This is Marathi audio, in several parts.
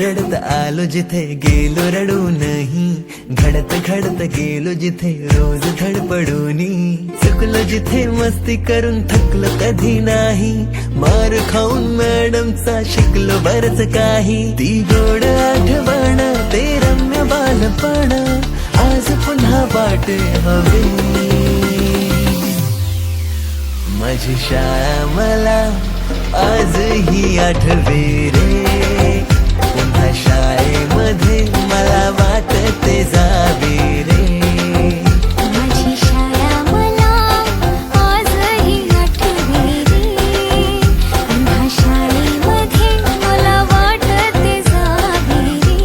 रडत आलो जिथे गेलो रडू नाही, घडत घडत गेलो जिथे रोज धडपडूनी, चुकलो जिथे मस्ती करून थकलो कधी नाही, मार खाऊन मॅडमचा शिकलो बरच काही, ती गोड आठवण ते रम्य बालपण आज पुन्हा वाटे हवे, माझी शाळा मला आजही आठवे रे, पुन्हा शाळेमध्ये मला वाटते जावे रे, माझी शाळा मला आजही आठवे रे, पुन्हा शाळेमध्ये मला वाटते जावे रे.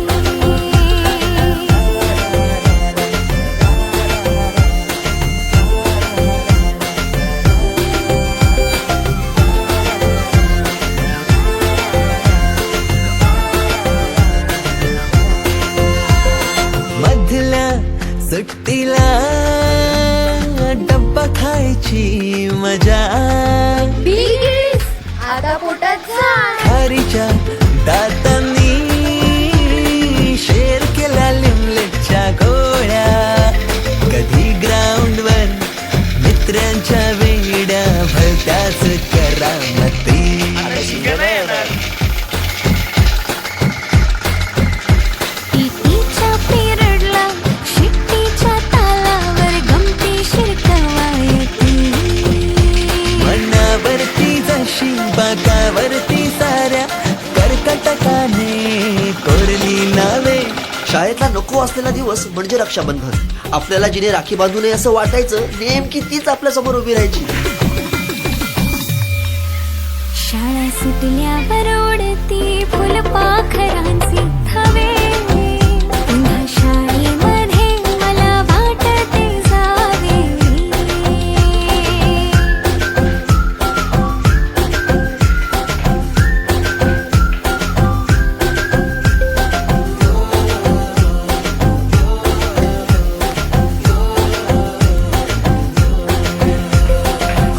मधल्या सुट्टीला डब्बा खायची मजा, बिगीस आता पोटात जा. खारीच्या दातांनी शेअर केला लिमलेटच्या गोळ्या, कधी ग्राउंडवर मित्रांच्या वेड्या भलत्याच करामती, टीटीच्या पिरियडला शिट्टीच्या तालावर गमतीशीर कवायती, मनावरती जशी बाकावरती साऱ्या कर्कटकाने कोरली नावे. शाळेतला नको असलेला दिवस म्हणजे रक्षाबंधन. आपल्याला जिने राखी बांधू नये असं वाटायचं, नेमकी तीच आपल्या समोर उभी राहायची. शाळा सुटल्यावर उडती फुलपाखरांचे थवे, पुन्हा शाळेमध्ये मला वाटते जावे रे.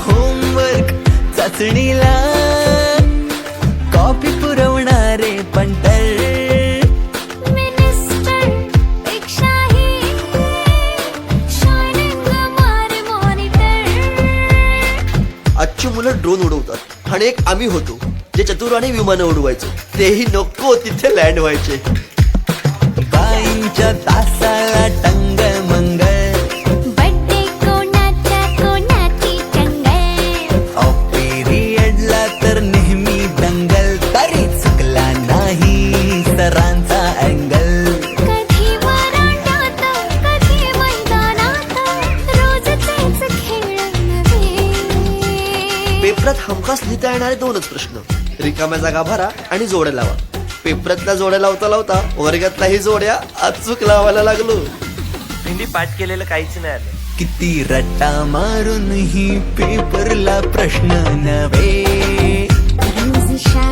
होमवर्क चाचणीला कॉपी पुरवणारे पंटर, मिनिस्टर पेक्षाही शायनिंग मारे मॉनिटर. आजची मुलं ड्रोन उडवतात आणि एक आम्ही होतो जे चतुराने विमानं उडवायचो, तेही नको तिथे लँड व्हायचे. बाईंच्या तासाला टंग मंगळ, बड्डे कोणाच्या कोणाची टंगल, ऑफ पिरियडला तर नेहमी दंगल, तरी चुकला नाही सरांचा अँगल, कधी वरांड्यात कधी मैदानात रोज तेच खेळ नव्हे. पेपरात हमखास लिहिता येणारे दोनच प्रश्न, रिकाम्या जागा भरा आणि जोड्या लावा. पेपरातल्या जोड्या लावता लावता वर्गातल्याही जोड्या अचूक लावायला लागलो. हिंदी पाठ केलेलं काहीच नाही आलं. किती रट्टा मारूनही पेपरला प्रश्न नव्हे. रोज शाळेत